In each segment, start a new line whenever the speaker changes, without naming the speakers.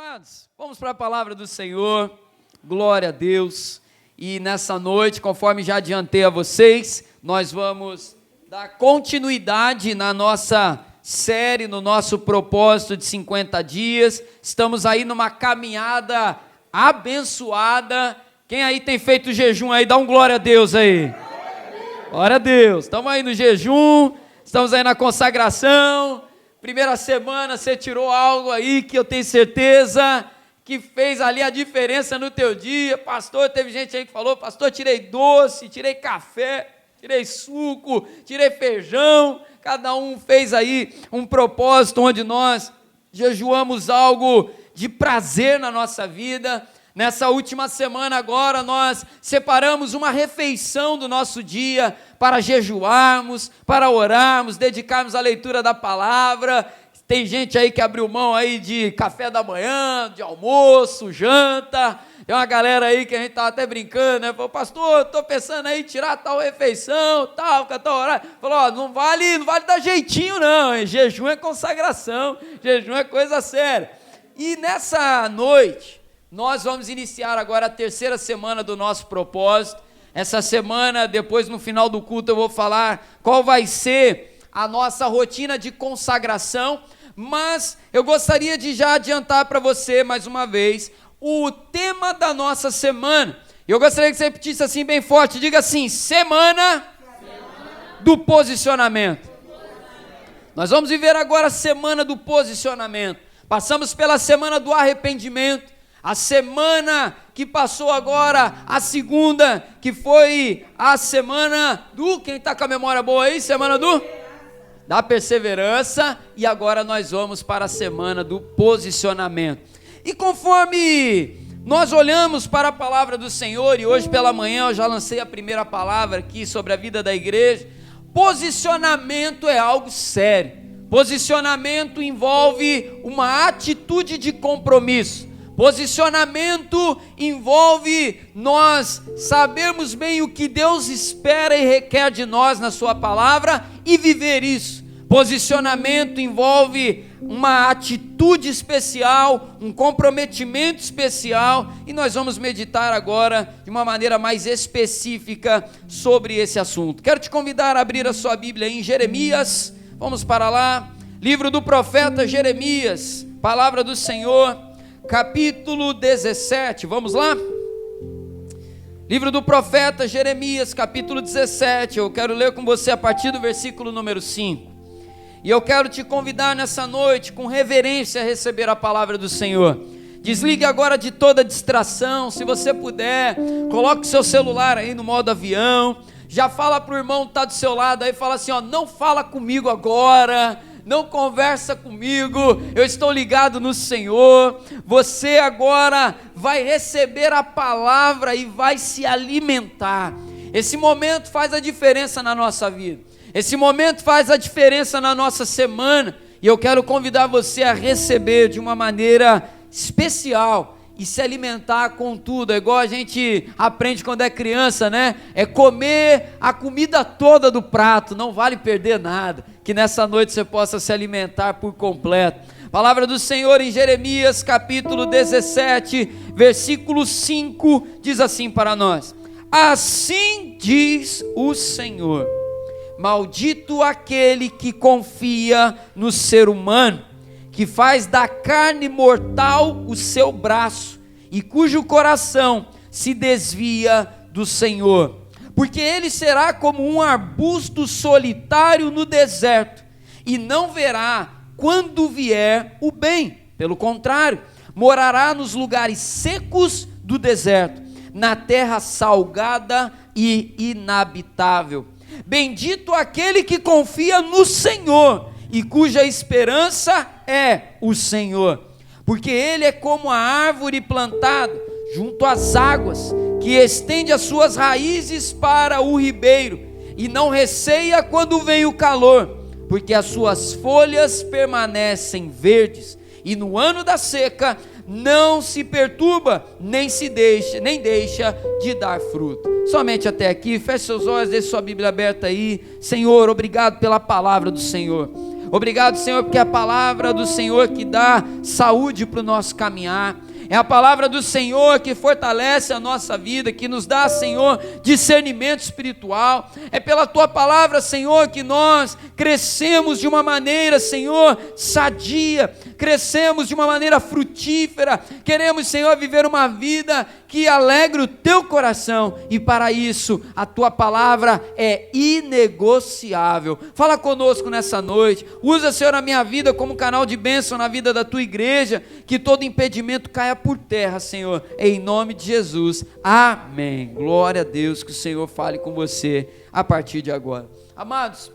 Amados, vamos para a palavra do Senhor, glória a Deus, e nessa noite, conforme já adiantei a vocês, nós vamos dar continuidade na nossa série, no nosso propósito de 50 dias, estamos aí numa caminhada abençoada. Quem aí tem feito jejum aí, dá um glória a Deus aí, glória a Deus, estamos aí no jejum, estamos aí na consagração. Primeira semana você tirou algo aí que eu tenho certeza que fez ali a diferença no teu dia. Pastor, teve gente aí que falou: pastor, tirei doce, tirei café, tirei suco, tirei feijão. Cada um fez aí um propósito onde nós jejuamos algo de prazer na nossa vida. Nessa última semana agora nós separamos uma refeição do nosso dia para jejuarmos, para orarmos, dedicarmos à leitura da palavra. Tem gente aí que abriu mão aí de café da manhã, de almoço, janta. Tem uma galera aí que a gente estava até brincando, né? Falou: pastor, estou pensando aí em tirar tal refeição, tal horário. Falou: ó, não vale dar jeitinho não, hein? Jejum é consagração, jejum é coisa séria. E nessa noite nós vamos iniciar agora a terceira semana do nosso propósito. Essa semana, depois no final do culto eu vou falar qual vai ser a nossa rotina de consagração, mas eu gostaria de já adiantar para você mais uma vez o tema da nossa semana. Eu gostaria que você repetisse assim bem forte, diga assim: semana do posicionamento. Nós vamos viver agora a semana do posicionamento. Passamos pela semana do arrependimento, a semana que passou agora, a segunda, que foi a semana do, quem está com a memória boa aí, semana da perseverança, e agora nós vamos para a semana do posicionamento. E conforme nós olhamos para a palavra do Senhor, e hoje pela manhã eu já lancei a primeira palavra aqui sobre a vida da igreja, posicionamento é algo sério. Posicionamento envolve uma atitude de compromisso. Posicionamento envolve nós sabermos bem o que Deus espera e requer de nós na sua palavra e viver isso. Posicionamento envolve uma atitude especial, um comprometimento especial, e nós vamos meditar agora de uma maneira mais específica sobre esse assunto. Quero te convidar a abrir a sua Bíblia em Jeremias, vamos para lá, livro do profeta Jeremias, palavra do Senhor, capítulo 17, vamos lá? Livro do profeta Jeremias, capítulo 17, eu quero ler com você a partir do versículo número 5, e eu quero te convidar nessa noite, com reverência, a receber a palavra do Senhor. Desligue agora de toda distração, se você puder, coloque seu celular aí no modo avião, já fala para o irmão que está do seu lado aí, fala assim: ó, não fala comigo agora, não conversa comigo, eu estou ligado no Senhor. Você agora vai receber a palavra e vai se alimentar. Esse momento faz a diferença na nossa vida, esse momento faz a diferença na nossa semana, e eu quero convidar você a receber de uma maneira especial e se alimentar com tudo. É igual a gente aprende quando é criança, né? É comer a comida toda do prato, não vale perder nada. Que nessa noite você possa se alimentar por completo. Palavra do Senhor em Jeremias capítulo 17, versículo 5, diz assim para nós: assim diz o Senhor, maldito aquele que confia no ser humano, que faz da carne mortal o seu braço, e cujo coração se desvia do Senhor. Porque ele será como um arbusto solitário no deserto, e não verá quando vier o bem. Pelo contrário, morará nos lugares secos do deserto, na terra salgada e inabitável. Bendito aquele que confia no Senhor, e cuja esperança é o Senhor, porque ele é como a árvore plantada junto às águas, que estende as suas raízes para o ribeiro, e não receia quando vem o calor, porque as suas folhas permanecem verdes, e no ano da seca não se perturba, nem deixa de dar fruto. Somente até aqui, feche seus olhos, deixe sua Bíblia aberta aí. Senhor, obrigado pela palavra do Senhor. Obrigado, Senhor, porque é a palavra do Senhor que dá saúde para o nosso caminhar. É a palavra do Senhor que fortalece a nossa vida, que nos dá, Senhor, discernimento espiritual. É pela Tua palavra, Senhor, que nós crescemos de uma maneira, Senhor, sadia, crescemos de uma maneira frutífera. Queremos, Senhor, viver uma vida que alegre o Teu coração, e para isso a Tua palavra é inegociável. Fala conosco nessa noite. Usa, Senhor, a minha vida como canal de bênção na vida da Tua igreja, que todo impedimento caia por terra, Senhor, em nome de Jesus, amém. Glória a Deus, que o Senhor fale com você a partir de agora. Amados,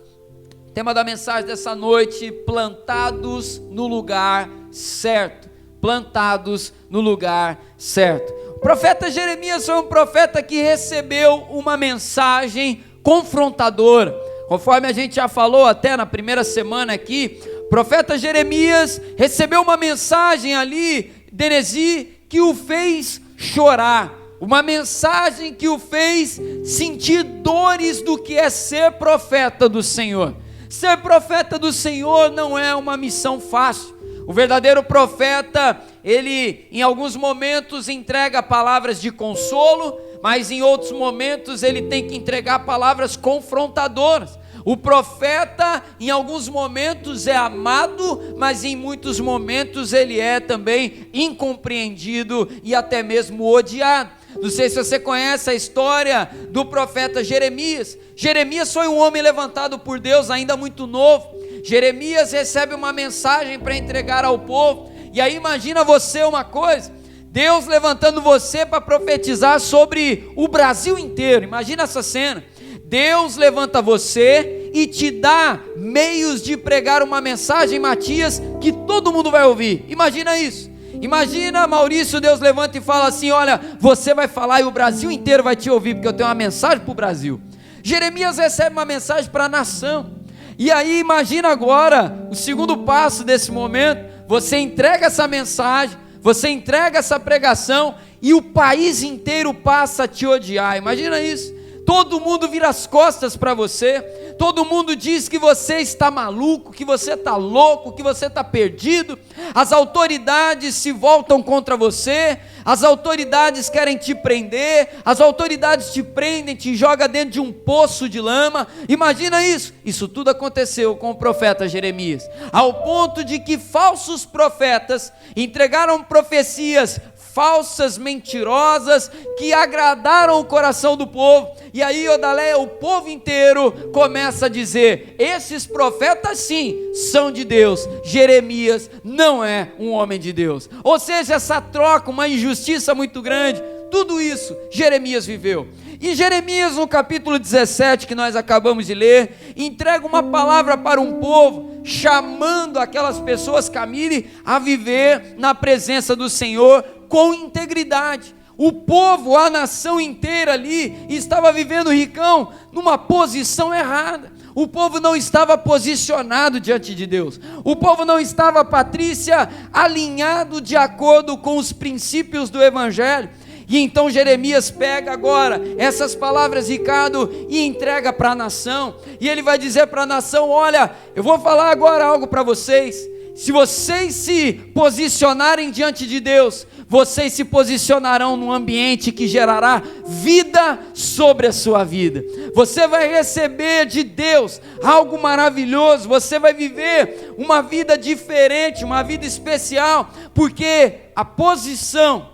tema da mensagem dessa noite: plantados no lugar certo. Plantados no lugar certo. O profeta Jeremias foi um profeta que recebeu uma mensagem confrontadora. Conforme a gente já falou até na primeira semana aqui, o profeta Jeremias recebeu uma mensagem ali, Denesi, que o fez chorar, uma mensagem que o fez sentir dores do que é ser profeta do Senhor. Ser profeta do Senhor não é uma missão fácil. O verdadeiro profeta, ele em alguns momentos entrega palavras de consolo, mas em outros momentos ele tem que entregar palavras confrontadoras. O profeta, em alguns momentos, é amado, mas em muitos momentos ele é também incompreendido e até mesmo odiado. Não sei se você conhece a história do profeta Jeremias. Jeremias foi um homem levantado por Deus ainda muito novo. Jeremias recebe uma mensagem para entregar ao povo, e aí imagina você uma coisa: Deus levantando você para profetizar sobre o Brasil inteiro. Imagina essa cena. Deus levanta você e te dá meios de pregar uma mensagem, Matias, que todo mundo vai ouvir. Imagina isso. Imagina, Maurício, Deus levanta e fala assim: olha, você vai falar e o Brasil inteiro vai te ouvir, porque eu tenho uma mensagem para o Brasil. Jeremias recebe uma mensagem para a nação. E aí imagina agora o segundo passo desse momento: você entrega essa mensagem, você entrega essa pregação, e o país inteiro passa a te odiar. Imagina isso. Todo mundo vira as costas para você, todo mundo diz que você está maluco, que você está louco, que você está perdido. As autoridades se voltam contra você, as autoridades querem te prender, as autoridades te prendem, te jogam dentro de um poço de lama. Imagina isso. Isso tudo aconteceu com o profeta Jeremias, ao ponto de que falsos profetas entregaram profecias falsas, mentirosas, que agradaram o coração do povo. E aí, Odaleia, o povo inteiro começa a dizer: esses profetas sim, são de Deus. Jeremias não é um homem de Deus. Ou seja, essa troca, uma injustiça muito grande. Tudo isso Jeremias viveu. E Jeremias, no capítulo 17, que nós acabamos de ler, entrega uma palavra para um povo, chamando aquelas pessoas, Camille, a viver na presença do Senhor com integridade. O povo, a nação inteira ali, estava vivendo, Ricão, numa posição errada. O povo não estava posicionado diante de Deus. O povo não estava, Patrícia, alinhado de acordo com os princípios do Evangelho. E então Jeremias pega agora essas palavras, Ricardo, e entrega para a nação. E ele vai dizer para a nação: olha, eu vou falar agora algo para vocês. Se vocês se posicionarem diante de Deus, vocês se posicionarão num ambiente que gerará vida sobre a sua vida. Você vai receber de Deus algo maravilhoso, você vai viver uma vida diferente, uma vida especial, porque a posição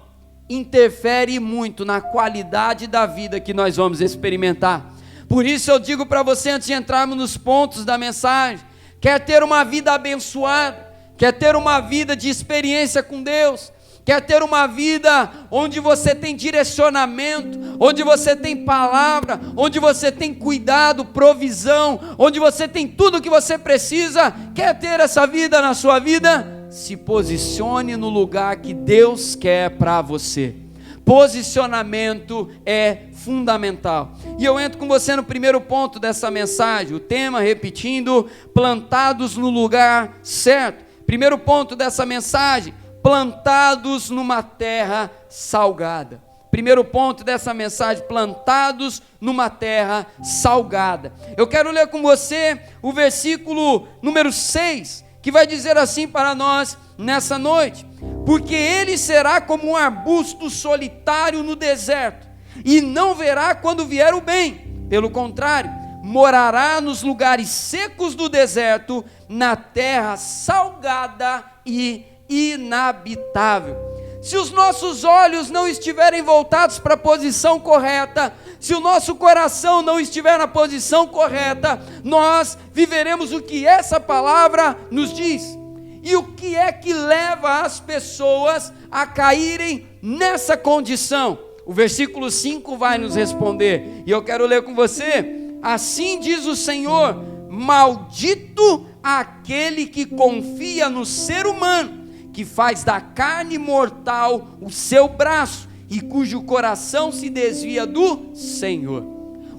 interfere muito na qualidade da vida que nós vamos experimentar. Por isso eu digo para você, antes de entrarmos nos pontos da mensagem: quer ter uma vida abençoada, quer ter uma vida de experiência com Deus, quer ter uma vida onde você tem direcionamento, onde você tem palavra, onde você tem cuidado, provisão, onde você tem tudo o que você precisa, quer ter essa vida na sua vida? Se posicione no lugar que Deus quer para você. Posicionamento é fundamental. E eu entro com você no primeiro ponto dessa mensagem, o tema, repetindo: plantados no lugar certo. Primeiro ponto dessa mensagem: plantados numa terra salgada. Primeiro ponto dessa mensagem: plantados numa terra salgada. Eu quero ler com você o versículo número 6, que vai dizer assim para nós nessa noite: porque ele será como um arbusto solitário no deserto, e não verá quando vier o bem. Pelo contrário, morará nos lugares secos do deserto, na terra salgada e inabitável. Se os nossos olhos não estiverem voltados para a posição correta, se o nosso coração não estiver na posição correta, nós viveremos o que essa palavra nos diz. E o que é que leva as pessoas a caírem nessa condição? O versículo 5 vai nos responder, e eu quero ler com você. Assim diz o Senhor: maldito aquele que confia no ser humano, que faz da carne mortal o seu braço, e cujo coração se desvia do Senhor.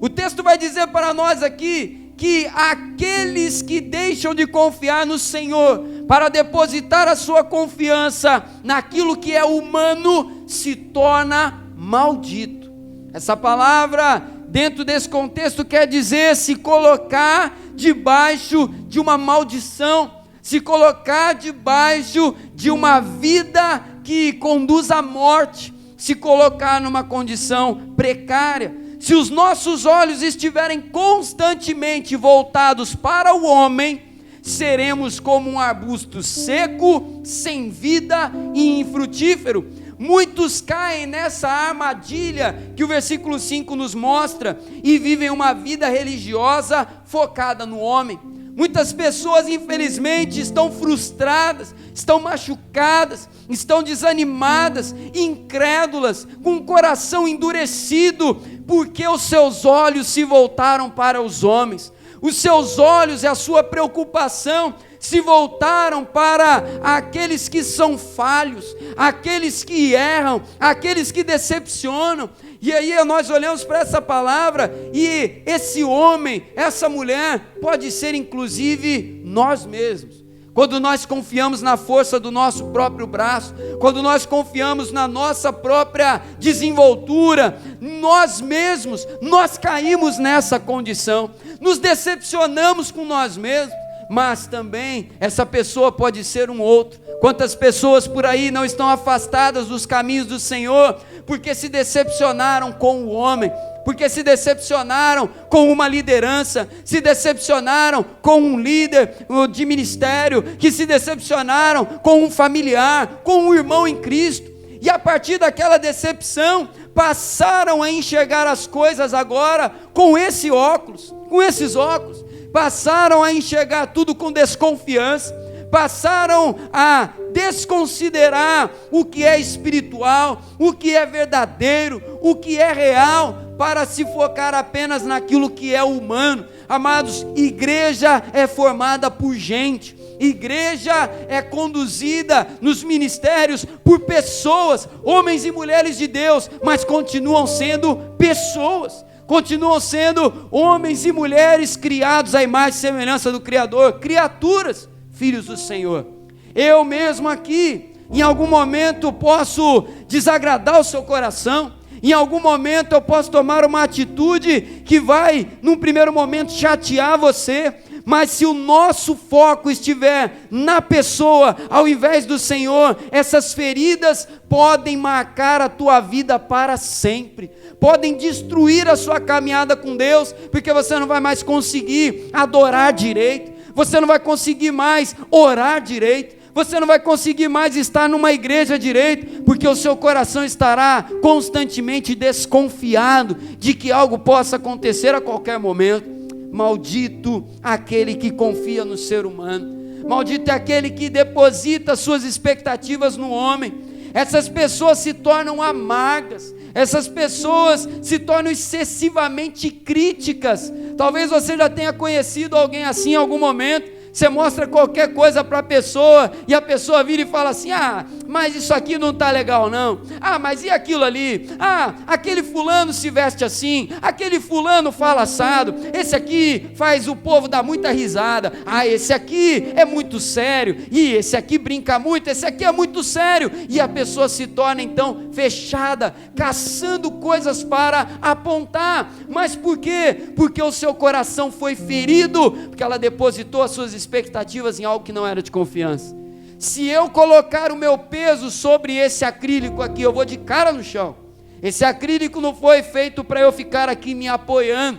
O texto vai dizer para nós aqui que aqueles que deixam de confiar no Senhor para depositar a sua confiança naquilo que é humano, se torna maldito. Essa palavra, dentro desse contexto, quer dizer se colocar debaixo de uma maldição, se colocar debaixo de uma vida que conduz à morte, se colocar numa condição precária. Se os nossos olhos estiverem constantemente voltados para o homem, seremos como um arbusto seco, sem vida e infrutífero. Muitos caem nessa armadilha que o versículo 5 nos mostra e vivem uma vida religiosa focada no homem. Muitas pessoas, infelizmente, estão frustradas, estão machucadas, estão desanimadas, incrédulas, com o coração endurecido, porque os seus olhos se voltaram para os homens. Os seus olhos e a sua preocupação se voltaram para aqueles que são falhos, aqueles que erram, aqueles que decepcionam. E aí nós olhamos para essa palavra, e esse homem, essa mulher, pode ser inclusive nós mesmos. Quando nós confiamos na força do nosso próprio braço, quando nós confiamos na nossa própria desenvoltura, nós mesmos, nós caímos nessa condição, nos decepcionamos com nós mesmos. Mas também essa pessoa pode ser um outro. Quantas pessoas por aí não estão afastadas dos caminhos do Senhor, porque se decepcionaram com o homem, porque se decepcionaram com uma liderança, se decepcionaram com um líder de ministério, que se decepcionaram com um familiar, com um irmão em Cristo, e a partir daquela decepção, passaram a enxergar as coisas agora com esse óculos, com esses óculos, passaram a enxergar tudo com desconfiança, passaram a desconsiderar o que é espiritual, o que é verdadeiro, o que é real, para se focar apenas naquilo que é humano. Amados, igreja é formada por gente, igreja é conduzida nos ministérios por pessoas, homens e mulheres de Deus, mas continuam sendo pessoas, continuam sendo homens e mulheres criados à imagem e semelhança do Criador, criaturas, filhos do Senhor. Eu mesmo aqui, em algum momento posso desagradar o seu coração, em algum momento eu posso tomar uma atitude que vai, num primeiro momento, chatear você, mas se o nosso foco estiver na pessoa, ao invés do Senhor, essas feridas podem marcar a tua vida para sempre, podem destruir a sua caminhada com Deus, porque você não vai mais conseguir adorar direito, você não vai conseguir mais orar direito, você não vai conseguir mais estar numa igreja direito, porque o seu coração estará constantemente desconfiado de que algo possa acontecer a qualquer momento. Maldito aquele que confia no ser humano, maldito é aquele que deposita suas expectativas no homem. Essas pessoas se tornam amargas, essas pessoas se tornam excessivamente críticas. Talvez você já tenha conhecido alguém assim em algum momento. Você mostra qualquer coisa para a pessoa e a pessoa vira e fala assim: ah, mas isso aqui não está legal não. Ah, mas e aquilo ali? Ah, aquele fulano se veste assim, aquele fulano fala assado, esse aqui faz o povo dar muita risada. Ah, esse aqui é muito sério, e esse aqui brinca muito, esse aqui é muito sério. E a pessoa se torna então fechada, caçando coisas para apontar. Mas por quê? Porque o seu coração foi ferido, porque ela depositou as suas expectativas em algo que não era de confiança. Se eu colocar o meu peso sobre esse acrílico aqui, eu vou de cara no chão. Esse acrílico não foi feito para eu ficar aqui me apoiando.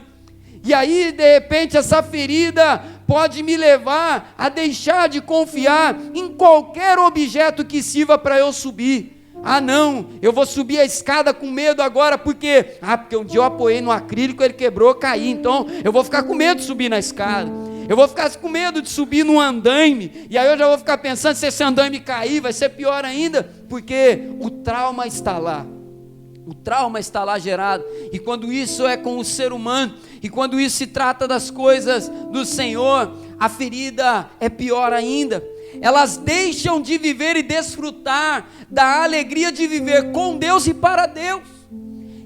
E aí, de repente, essa ferida pode me levar a deixar de confiar em qualquer objeto que sirva para eu subir. Ah não, eu vou subir a escada com medo agora, porque um dia eu apoiei no acrílico, ele quebrou, caí, então eu vou ficar com medo de subir na escada. Eu vou ficar com medo de subir num andaime, e aí eu já vou ficar pensando, se esse andaime cair, vai ser pior ainda, porque o trauma está lá. O trauma está lá gerado, e quando isso é com o ser humano, e quando isso se trata das coisas do Senhor, a ferida é pior ainda. Elas deixam de viver e desfrutar da alegria de viver com Deus e para Deus,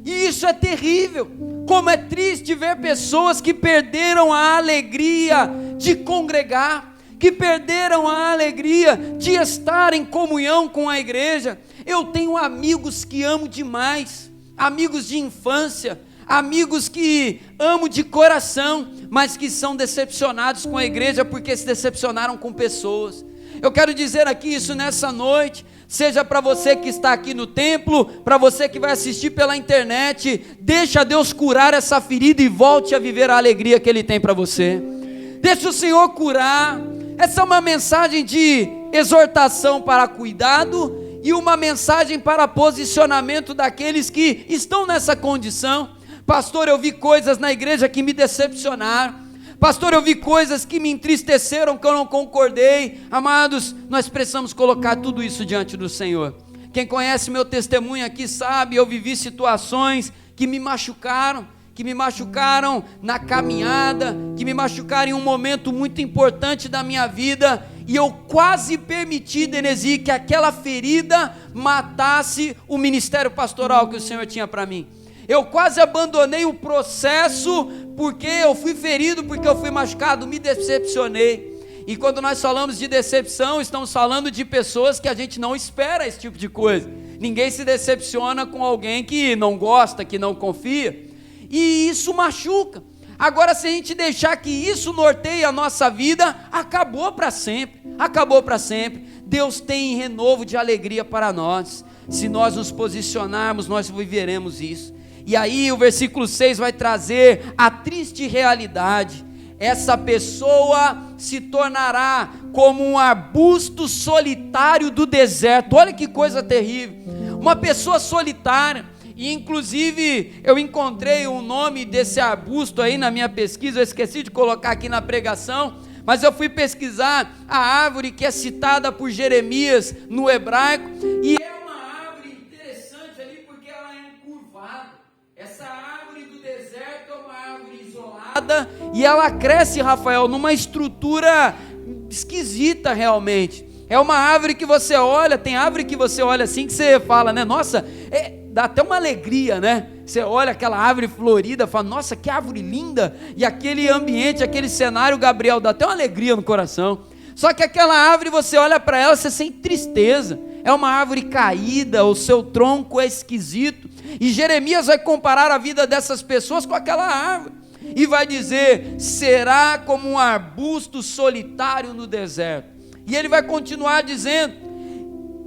e isso é terrível. Como é triste ver pessoas que perderam a alegria de congregar, que perderam a alegria de estar em comunhão com a igreja. Eu tenho amigos que amo demais, amigos de infância, amigos que amo de coração, mas que são decepcionados com a igreja porque se decepcionaram com pessoas. Eu quero dizer aqui isso nessa noite, seja para você que está aqui no templo, para você que vai assistir pela internet, deixa Deus curar essa ferida e volte a viver a alegria que Ele tem para você. Deixa o Senhor curar. Essa é uma mensagem de exortação para cuidado e uma mensagem para posicionamento daqueles que estão nessa condição. Pastor, eu vi coisas na igreja que me decepcionaram. Pastor, eu vi coisas que me entristeceram, que eu não concordei. Amados, nós precisamos colocar tudo isso diante do Senhor. Quem conhece meu testemunho aqui sabe, eu vivi situações que me machucaram na caminhada, que me machucaram em um momento muito importante da minha vida, e eu quase permiti, Denesi, que aquela ferida matasse o ministério pastoral que o Senhor tinha para mim. Eu quase abandonei o processo, porque eu fui ferido, porque eu fui machucado, me decepcionei. E quando nós falamos de decepção, estamos falando de pessoas que a gente não espera esse tipo de coisa. Ninguém se decepciona com alguém que não gosta, que não confia, e isso machuca. Agora, se a gente deixar que isso norteie a nossa vida, acabou para sempre, acabou para sempre. Deus tem renovo de alegria para nós. Se nós nos posicionarmos, nós viveremos isso. E aí o versículo 6 vai trazer a triste realidade. Essa pessoa se tornará como um arbusto solitário do deserto. Olha que coisa terrível. Uma pessoa solitária. E inclusive eu encontrei o nome desse arbusto aí na minha pesquisa. Eu esqueci de colocar aqui na pregação, mas eu fui pesquisar a árvore que é citada por Jeremias no hebraico. E é uma árvore interessante ali, porque ela é encurvada. Essa árvore do deserto é uma árvore isolada, e ela cresce, Rafael, numa estrutura esquisita realmente. É uma árvore que você olha, tem árvore que você olha assim, que você fala, né, nossa, dá até uma alegria, né? Você olha aquela árvore florida, fala, nossa, que árvore linda, e aquele ambiente, aquele cenário, Gabriel, dá até uma alegria no coração. Só que aquela árvore, você olha para ela, você sente tristeza. É uma árvore caída, o seu tronco é esquisito. E Jeremias vai comparar a vida dessas pessoas com aquela árvore, e vai dizer, será como um arbusto solitário no deserto. E ele vai continuar dizendo,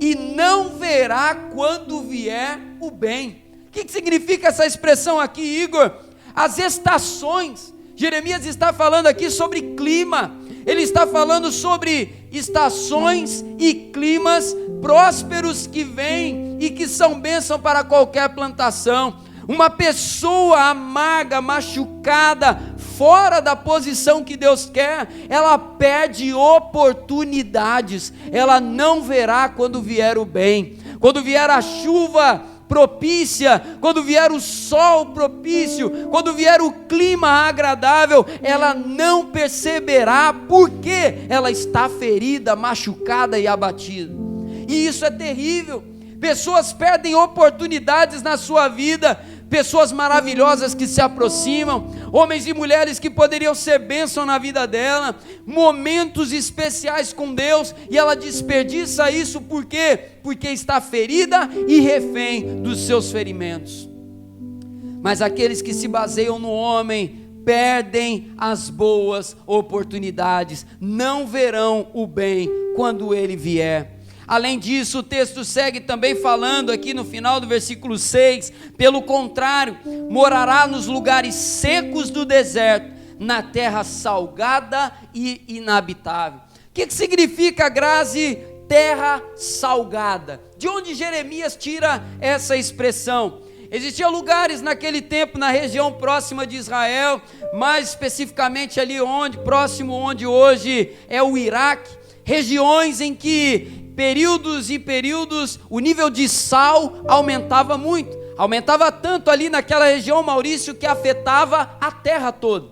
e não verá quando vier o bem. O que significa essa expressão aqui, Igor? As estações. Jeremias está falando aqui sobre clima. Ele está falando sobre estações e climas prósperos que vêm e que são bênção para qualquer plantação. Uma pessoa amarga, machucada, fora da posição que Deus quer, ela perde oportunidades, ela não verá quando vier o bem. Quando vier a chuva propícia, quando vier o sol propício, quando vier o clima agradável, ela não perceberá, porque ela está ferida, machucada e abatida. E isso é terrível. Pessoas perdem oportunidades na sua vida, pessoas maravilhosas que se aproximam, homens e mulheres que poderiam ser bênção na vida dela, momentos especiais com Deus, e ela desperdiça isso. Por quê? Porque está ferida e refém dos seus ferimentos. Mas aqueles que se baseiam no homem perdem as boas oportunidades, não verão o bem quando ele vier. Além disso, o texto segue também falando aqui no final do versículo 6, pelo contrário, morará nos lugares secos do deserto, na terra salgada e inabitável. O que significa, Grazi, terra salgada? De onde Jeremias tira essa expressão? Existiam lugares naquele tempo na região próxima de Israel, mais especificamente ali próximo onde hoje é o Iraque, regiões em que períodos e períodos o nível de sal aumentava muito, aumentava tanto ali naquela região, Maurício, que afetava a terra toda.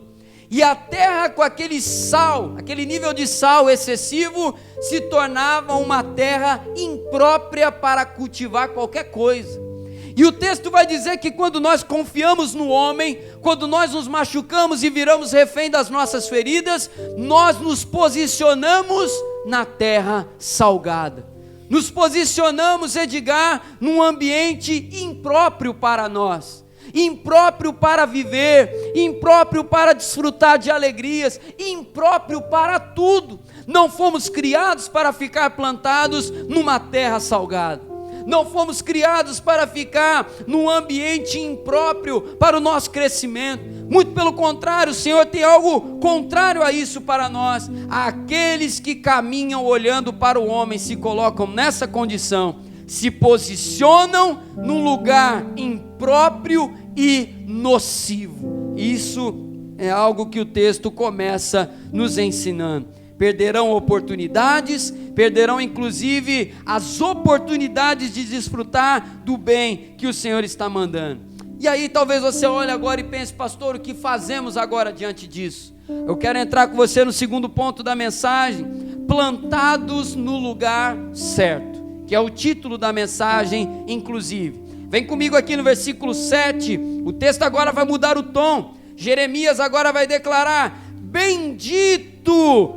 E a terra, com aquele sal, aquele nível de sal excessivo, se tornava uma terra imprópria para cultivar qualquer coisa. E o texto vai dizer que quando nós confiamos no homem, quando nós nos machucamos e viramos refém das nossas feridas, nós nos posicionamos na terra salgada. Nos posicionamos, Edgar, num ambiente impróprio para nós, impróprio para viver, impróprio para desfrutar de alegrias, impróprio para tudo. Não fomos criados para ficar plantados numa terra salgada. Não fomos criados para ficar num ambiente impróprio para o nosso crescimento. Muito pelo contrário, o Senhor tem algo contrário a isso para nós. Aqueles que caminham olhando para o homem se colocam nessa condição, se posicionam num lugar impróprio e nocivo. Isso é algo que o texto começa nos ensinando. Perderão oportunidades, perderão inclusive as oportunidades de desfrutar do bem que o Senhor está mandando. E aí talvez você olhe agora e pense: pastor, o que fazemos agora diante disso? Eu quero entrar com você no segundo ponto da mensagem: plantados no lugar certo, que é o título da mensagem inclusive. Vem comigo aqui no versículo 7, o texto agora vai mudar o tom. Jeremias agora vai declarar: bendito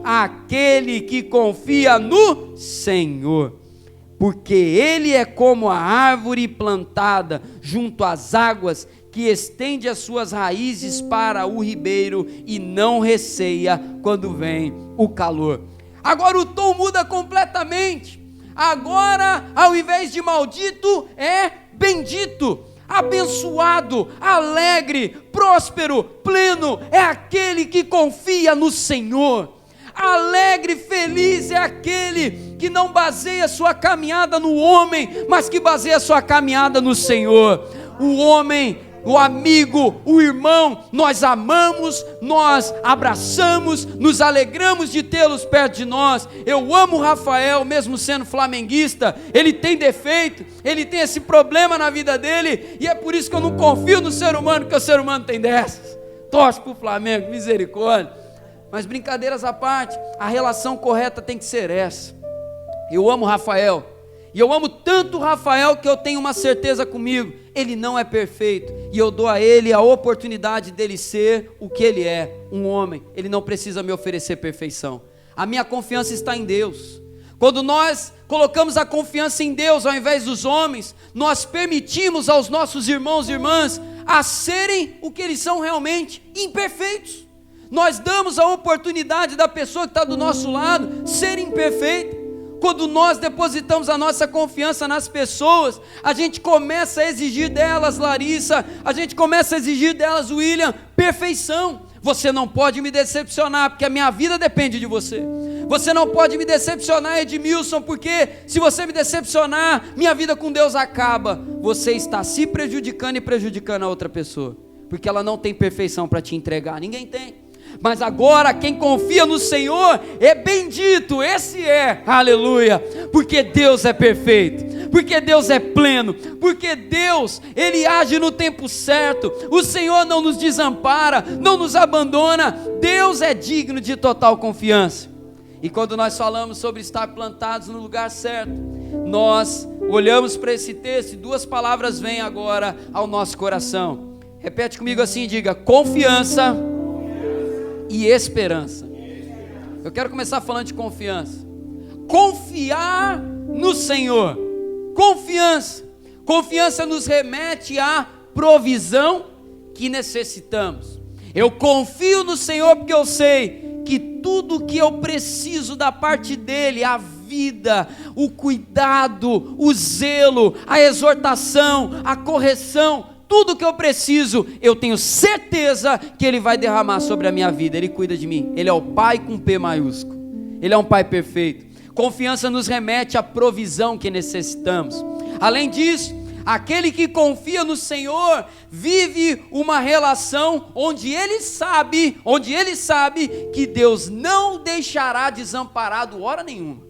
aquele que confia no Senhor, porque ele é como a árvore plantada junto às águas, que estende as suas raízes para o ribeiro e não receia quando vem o calor. Agora o tom muda completamente. Agora, ao invés de maldito, é bendito. Abençoado, alegre, próspero, pleno, é aquele que confia no Senhor. Alegre, feliz é aquele que não baseia sua caminhada no homem, mas que baseia sua caminhada no Senhor. O homem, o amigo, o irmão, nós amamos, nós abraçamos, nos alegramos de tê-los perto de nós. Eu amo o Rafael, mesmo sendo flamenguista. Ele tem defeito, ele tem esse problema na vida dele, e é por isso que eu não confio no ser humano, porque o ser humano tem dessas. Torce para o Flamengo, misericórdia. Mas brincadeiras à parte, a relação correta tem que ser essa. Eu amo o Rafael, e eu amo tanto o Rafael que eu tenho uma certeza comigo: ele não é perfeito, e eu dou a ele a oportunidade dele ser o que ele é, um homem. Ele não precisa me oferecer perfeição. A minha confiança está em Deus. Quando nós colocamos a confiança em Deus ao invés dos homens, nós permitimos aos nossos irmãos e irmãs a serem o que eles são realmente, imperfeitos. Nós damos a oportunidade da pessoa que está do nosso lado ser imperfeita. Quando nós depositamos a nossa confiança nas pessoas, a gente começa a exigir delas, Larissa, a gente começa a exigir delas, William, perfeição. Você não pode me decepcionar, porque a minha vida depende de você. Você não pode me decepcionar, Edmilson, porque se você me decepcionar, minha vida com Deus acaba. Você está se prejudicando e prejudicando a outra pessoa, porque ela não tem perfeição para te entregar. Ninguém tem. Mas agora quem confia no Senhor é bendito, esse é, aleluia, porque Deus é perfeito, porque Deus é pleno, porque Deus, Ele age no tempo certo, o Senhor não nos desampara, não nos abandona, Deus é digno de total confiança. E quando nós falamos sobre estar plantados no lugar certo, nós olhamos para esse texto e duas palavras vêm agora ao nosso coração. Repete comigo assim, diga: confiança e esperança. Eu quero começar falando de confiança. Confiar no Senhor. Confiança. Confiança nos remete à provisão que necessitamos. Eu confio no Senhor porque eu sei que tudo que eu preciso da parte dEle, a vida, o cuidado, o zelo, a exortação, a correção, tudo que eu preciso, eu tenho certeza que Ele vai derramar sobre a minha vida. Ele cuida de mim, Ele é o Pai com P maiúsculo, Ele é um Pai perfeito. Confiança nos remete à provisão que necessitamos. Além disso, aquele que confia no Senhor vive uma relação onde ele sabe que Deus não deixará desamparado hora nenhuma.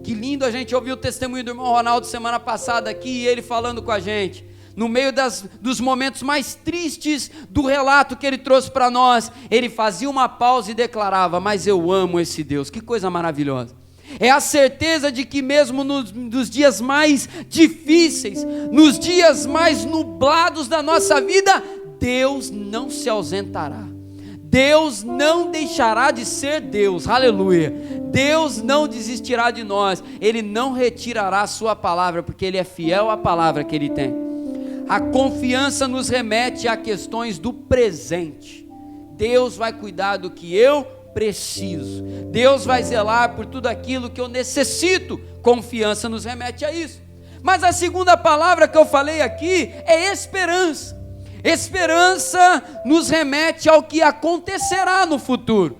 Que lindo a gente ouvir o testemunho do irmão Ronaldo semana passada aqui, e ele falando com a gente, no meio dos momentos mais tristes do relato que ele trouxe para nós, ele fazia uma pausa e declarava: mas eu amo esse Deus. Que coisa maravilhosa. É a certeza de que mesmo nos dias mais difíceis, nos dias mais nublados da nossa vida, Deus não se ausentará. Deus não deixará de ser Deus, aleluia. Deus não desistirá de nós, Ele não retirará a sua palavra, porque Ele é fiel à palavra que Ele tem. A confiança nos remete a questões do presente. Deus vai cuidar do que eu preciso, Deus vai zelar por tudo aquilo que eu necessito. Confiança nos remete a isso. Mas a segunda palavra que eu falei aqui é esperança. Esperança nos remete ao que acontecerá no futuro.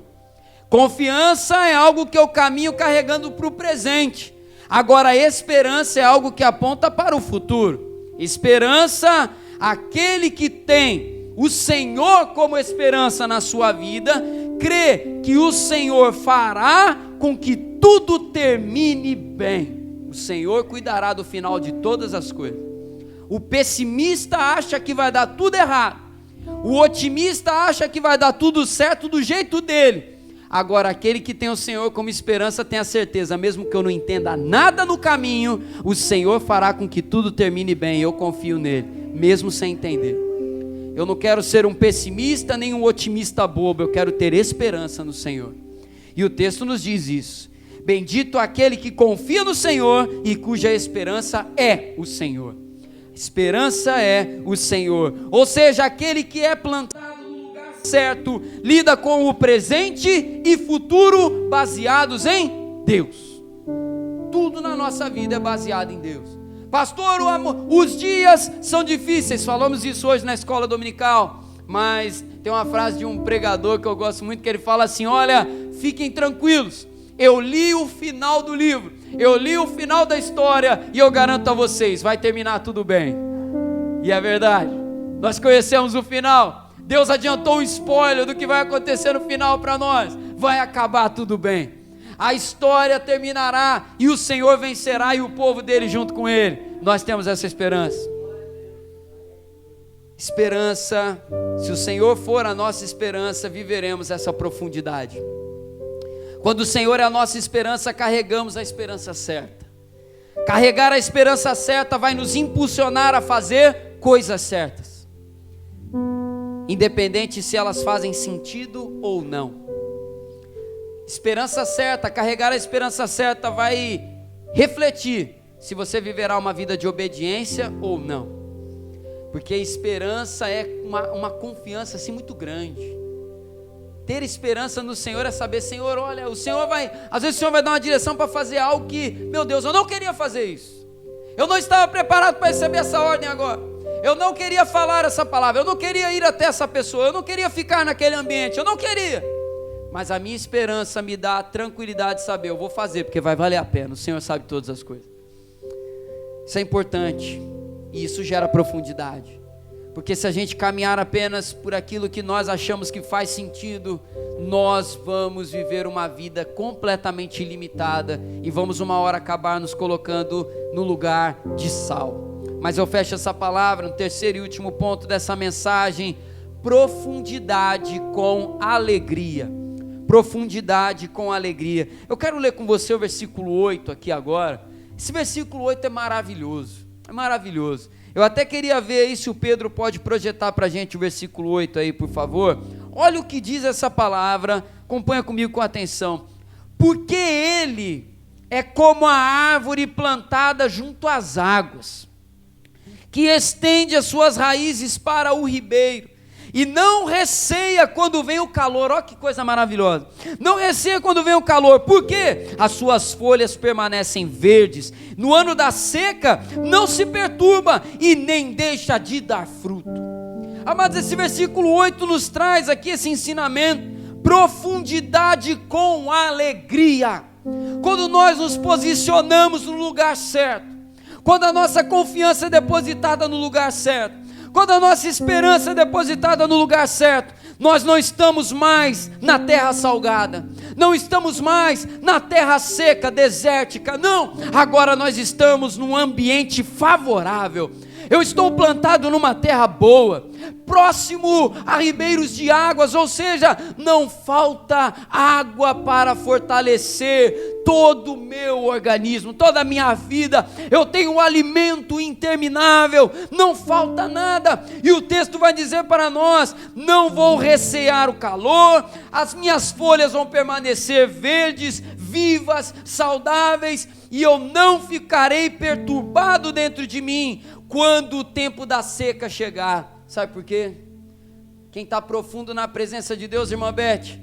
Confiança é algo que eu caminho carregando para o presente. Agora, a esperança é algo que aponta para o futuro. Esperança, aquele que tem o Senhor como esperança na sua vida, crê que o Senhor fará com que tudo termine bem. O Senhor cuidará do final de todas as coisas. O pessimista acha que vai dar tudo errado. O otimista acha que vai dar tudo certo do jeito dele. Agora, aquele que tem o Senhor como esperança tem a certeza, mesmo que eu não entenda nada no caminho, o Senhor fará com que tudo termine bem. Eu confio nele, mesmo sem entender. Eu não quero ser um pessimista nem um otimista bobo, eu quero ter esperança no Senhor. E o texto nos diz isso: bendito aquele que confia no Senhor e cuja esperança é o Senhor. Esperança é o Senhor, ou seja, aquele que é plantado no lugar certo, lida com o presente e futuro baseados em Deus. Tudo na nossa vida é baseado em Deus. Pastor, os dias são difíceis, falamos isso hoje na escola dominical, mas tem uma frase de um pregador que eu gosto muito, que ele fala assim: olha, fiquem tranquilos, eu li o final do livro, eu li o final da história, e eu garanto a vocês, vai terminar tudo bem. E é verdade, nós conhecemos o final, Deus adiantou um spoiler do que vai acontecer no final para nós, vai acabar tudo bem. A história terminará e o Senhor vencerá e o povo dele junto com ele. Nós temos essa esperança. Esperança, se o Senhor for a nossa esperança, viveremos essa profundidade. Quando o Senhor é a nossa esperança, carregamos a esperança certa. Carregar a esperança certa vai nos impulsionar a fazer coisas certas, independente se elas fazem sentido ou não. Esperança certa, carregar a esperança certa vai refletir se você viverá uma vida de obediência ou não, porque esperança é uma confiança assim muito grande. Ter esperança no Senhor é saber: Senhor, olha, o Senhor vai, às vezes o Senhor vai dar uma direção para fazer algo que, meu Deus, eu não queria fazer isso, eu não estava preparado para receber essa ordem agora, eu não queria falar essa palavra, eu não queria ir até essa pessoa, eu não queria ficar naquele ambiente, eu não queria. Mas a minha esperança me dá a tranquilidade de saber: eu vou fazer porque vai valer a pena, o Senhor sabe todas as coisas. Isso é importante, e isso gera profundidade. porque se a gente caminhar apenas por aquilo que nós achamos que faz sentido, nós vamos viver uma vida completamente ilimitada e vamos uma hora acabar nos colocando no lugar de sal. Mas eu fecho essa palavra no terceiro e último ponto dessa mensagem: profundidade com alegria. Profundidade com alegria. Eu quero ler com você o versículo 8 aqui agora. Esse versículo 8 é maravilhoso, é maravilhoso. Eu até queria ver aí se o Pedro pode projetar para a gente o versículo 8 aí, por favor. Olha o que diz essa palavra, acompanha comigo com atenção. Porque ele é como a árvore plantada junto às águas, que estende as suas raízes para o ribeiro, e não receia quando vem o calor. Olha que coisa maravilhosa. Não receia quando vem o calor. Por quê? As suas folhas permanecem verdes. No ano da seca não se perturba e nem deixa de dar fruto. Amados, esse versículo 8 nos traz aqui esse ensinamento: profundidade com alegria. Quando nós nos posicionamos no lugar certo, quando a nossa confiança é depositada no lugar certo, quando a nossa esperança é depositada no lugar certo, nós não estamos mais na terra salgada, não estamos mais na terra seca, desértica, não, agora nós estamos num ambiente favorável. Eu estou plantado numa terra boa, próximo a ribeiros de águas, ou seja, não falta água para fortalecer todo o meu organismo, toda a minha vida. Eu tenho um alimento interminável, não falta nada. E o texto vai dizer para nós: não vou recear o calor, as minhas folhas vão permanecer verdes, vivas, saudáveis, e eu não ficarei perturbado dentro de mim quando o tempo da seca chegar. Sabe por quê? Quem está profundo na presença de Deus, irmã Beth,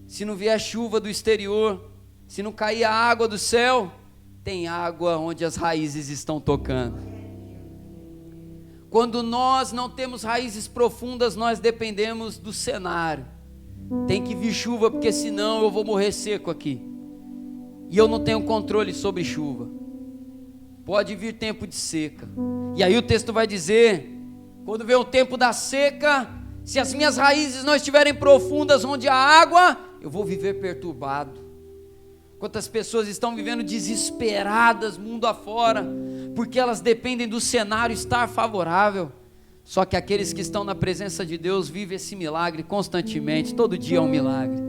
se não vier chuva do exterior, se não cair a água do céu, tem água onde as raízes estão tocando. Quando nós não temos raízes profundas, nós dependemos do cenário. Tem que vir chuva, porque senão eu vou morrer seco aqui, e eu não tenho controle sobre chuva. Pode vir tempo de seca, e aí o texto vai dizer: quando vem o tempo da seca, se as minhas raízes não estiverem profundas onde há água, eu vou viver perturbado. Quantas pessoas estão vivendo desesperadas mundo afora, porque elas dependem do cenário estar favorável. Só que aqueles que estão na presença de Deus vivem esse milagre constantemente. Todo dia é um milagre,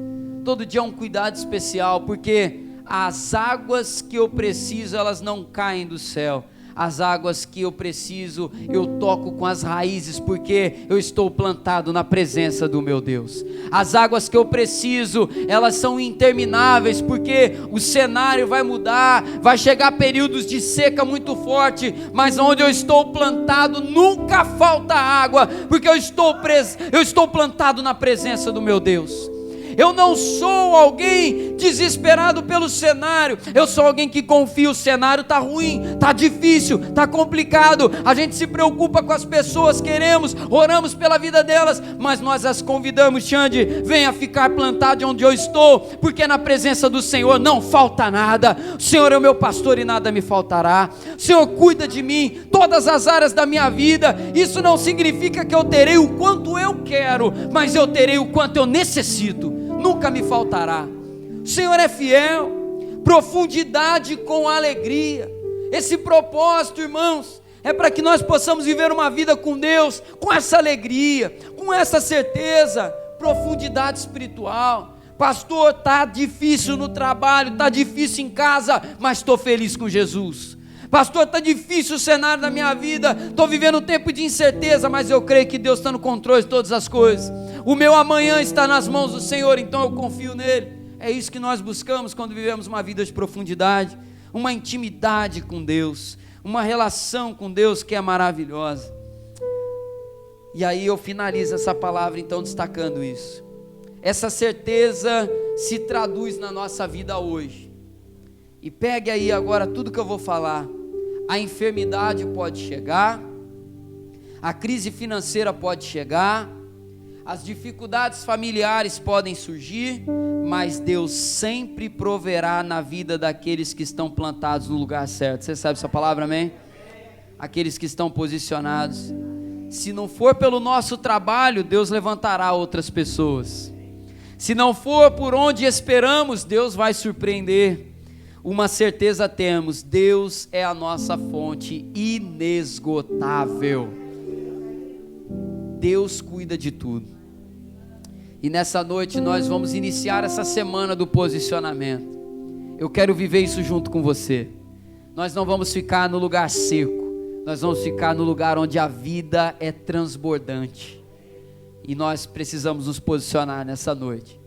todo dia é um cuidado especial, porque as águas que eu preciso, elas não caem do céu. As águas que eu preciso, eu toco com as raízes, porque eu estou plantado na presença do meu Deus. As águas que eu preciso, elas são intermináveis, porque o cenário vai mudar, vai chegar períodos de seca muito forte, mas onde eu estou plantado nunca falta água, porque eu estou plantado na presença do meu Deus. Eu não sou alguém desesperado pelo cenário, eu sou alguém que confia. O cenário está ruim, está difícil, está complicado, a gente se preocupa com as pessoas, queremos, oramos pela vida delas, mas nós as convidamos: Xande, venha ficar plantado onde eu estou, porque na presença do Senhor não falta nada. O Senhor é o meu pastor e nada me faltará. O Senhor cuida de mim, todas as áreas da minha vida. Isso não significa que eu terei o quanto eu quero, mas eu terei o quanto eu necessito. Nunca me faltará. O Senhor é fiel. Profundidade com alegria. Esse propósito, irmãos, é para que nós possamos viver uma vida com Deus, com essa alegria, com essa certeza. Profundidade espiritual. Pastor, está difícil no trabalho, está difícil em casa, mas estou feliz com Jesus. Pastor, está difícil o cenário da minha vida, estou vivendo um tempo de incerteza, mas eu creio que Deus está no controle de todas as coisas. O meu amanhã está nas mãos do Senhor, então eu confio nele. É isso que nós buscamos quando vivemos uma vida de profundidade, uma intimidade com Deus, uma relação com Deus que é maravilhosa. E aí eu finalizo essa palavra então destacando isso. Essa certeza se traduz na nossa vida hoje. E pegue aí agora tudo que eu vou falar. A enfermidade pode chegar, a crise financeira pode chegar, as dificuldades familiares podem surgir, mas Deus sempre proverá na vida daqueles que estão plantados no lugar certo. Você sabe essa palavra, amém? Aqueles que estão posicionados. Se não for pelo nosso trabalho, Deus levantará outras pessoas. Se não for por onde esperamos, Deus vai surpreender. Uma certeza temos: Deus é a nossa fonte inesgotável. Deus cuida de tudo. E nessa noite nós vamos iniciar essa semana do posicionamento. Eu quero viver isso junto com você. Nós não vamos ficar no lugar seco. Nós vamos ficar no lugar onde a vida é transbordante. E nós precisamos nos posicionar nessa noite.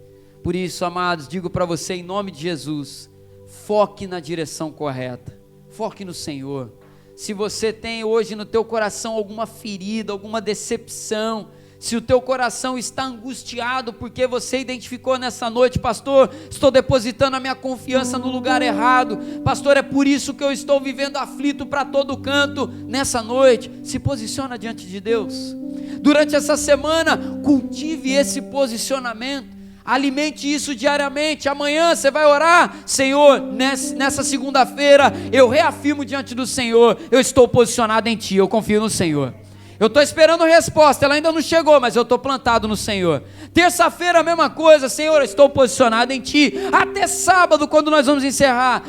Por isso, amados, digo para você em nome de Jesus: foque na direção correta. Foque no Senhor. Se você tem hoje no teu coração alguma ferida, alguma decepção, se o teu coração está angustiado porque você identificou nessa noite: pastor, estou depositando a minha confiança no lugar errado, pastor, é por isso que eu estou vivendo aflito para todo canto. Nessa noite, se posiciona diante de Deus. Durante essa semana, cultive esse posicionamento, alimente isso diariamente. Amanhã você vai orar: Senhor, nessa segunda-feira eu reafirmo diante do Senhor, eu estou posicionado em Ti, eu confio no Senhor. Eu estou esperando resposta, ela ainda não chegou, mas eu estou plantado no Senhor. Terça-feira a mesma coisa: Senhor, eu estou posicionado em Ti. Até sábado, quando nós vamos encerrar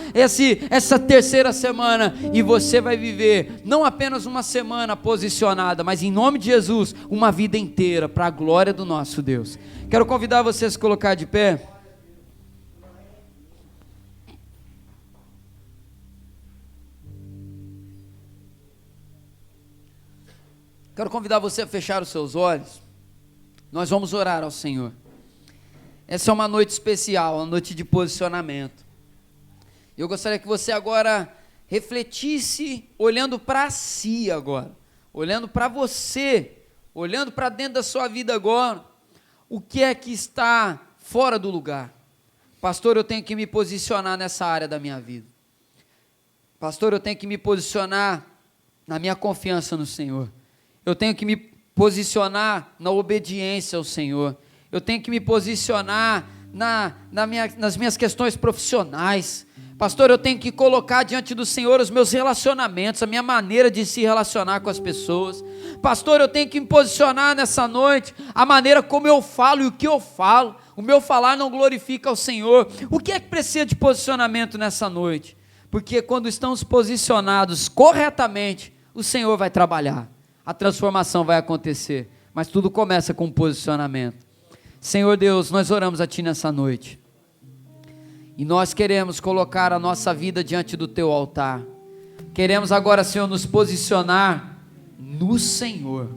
essa terceira semana, e você vai viver não apenas uma semana posicionada, mas em nome de Jesus, uma vida inteira para a glória do nosso Deus. Quero convidar você a se colocar de pé. Quero convidar você a fechar os seus olhos. Nós vamos orar ao Senhor. Essa é uma noite especial, uma noite de posicionamento. Eu gostaria que você agora refletisse, olhando para si agora, olhando para você, olhando para dentro da sua vida agora. O que é que está fora do lugar? Pastor, eu tenho que me posicionar nessa área da minha vida. Pastor, eu tenho que me posicionar na minha confiança no Senhor. Eu tenho que me posicionar na obediência ao Senhor. Eu tenho que me posicionar nas minhas questões profissionais. Pastor, eu tenho que colocar diante do Senhor os meus relacionamentos, a minha maneira de se relacionar com as pessoas. Pastor, eu tenho que me posicionar nessa noite, a maneira como eu falo e o que eu falo. O meu falar não glorifica ao Senhor. O que é que precisa de posicionamento nessa noite? Porque quando estamos posicionados corretamente, o Senhor vai trabalhar. A transformação vai acontecer, mas tudo começa com um posicionamento. Senhor Deus, nós oramos a Ti nessa noite, e nós queremos colocar a nossa vida diante do Teu altar. Queremos agora, Senhor, nos posicionar no Senhor.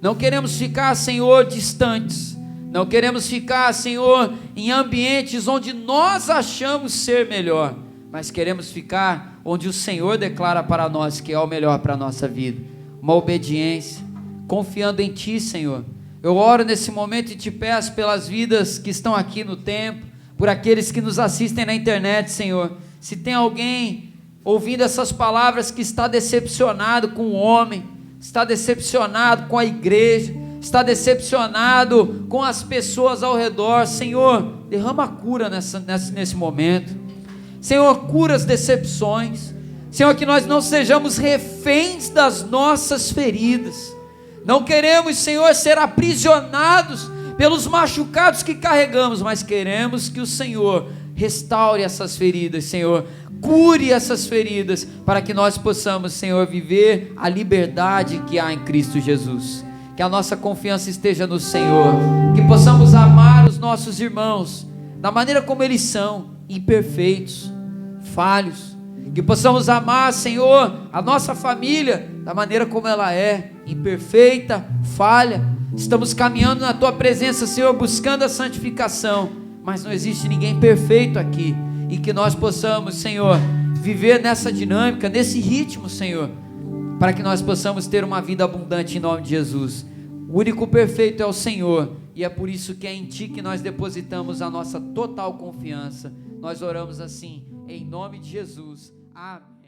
Não queremos ficar, Senhor, distantes. Não queremos ficar, Senhor, em ambientes onde nós achamos ser melhor, mas queremos ficar onde o Senhor declara para nós que é o melhor para a nossa vida. Uma obediência, confiando em Ti, Senhor. Eu oro nesse momento e Te peço pelas vidas que estão aqui no templo, por aqueles que nos assistem na internet, Senhor. Se tem alguém ouvindo essas palavras que está decepcionado com o homem, está decepcionado com a igreja, está decepcionado com as pessoas ao redor, Senhor, derrama a cura nesse momento. Senhor, cura as decepções. Senhor, que nós não sejamos reféns das nossas feridas. Não queremos, Senhor, ser aprisionados pelos machucados que carregamos, mas queremos que o Senhor restaure essas feridas, Senhor, cure essas feridas, para que nós possamos, Senhor, viver a liberdade que há em Cristo Jesus. Que a nossa confiança esteja no Senhor, que possamos amar os nossos irmãos da maneira como eles são, imperfeitos, falhos. Que possamos amar, Senhor, a nossa família da maneira como ela é, imperfeita, falha. Estamos caminhando na Tua presença, Senhor, buscando a santificação, mas não existe ninguém perfeito aqui. E que nós possamos, Senhor, viver nessa dinâmica, nesse ritmo, Senhor, para que nós possamos ter uma vida abundante em nome de Jesus. O único perfeito é o Senhor, e é por isso que é em Ti que nós depositamos a nossa total confiança. Nós oramos assim, em nome de Jesus. Amém.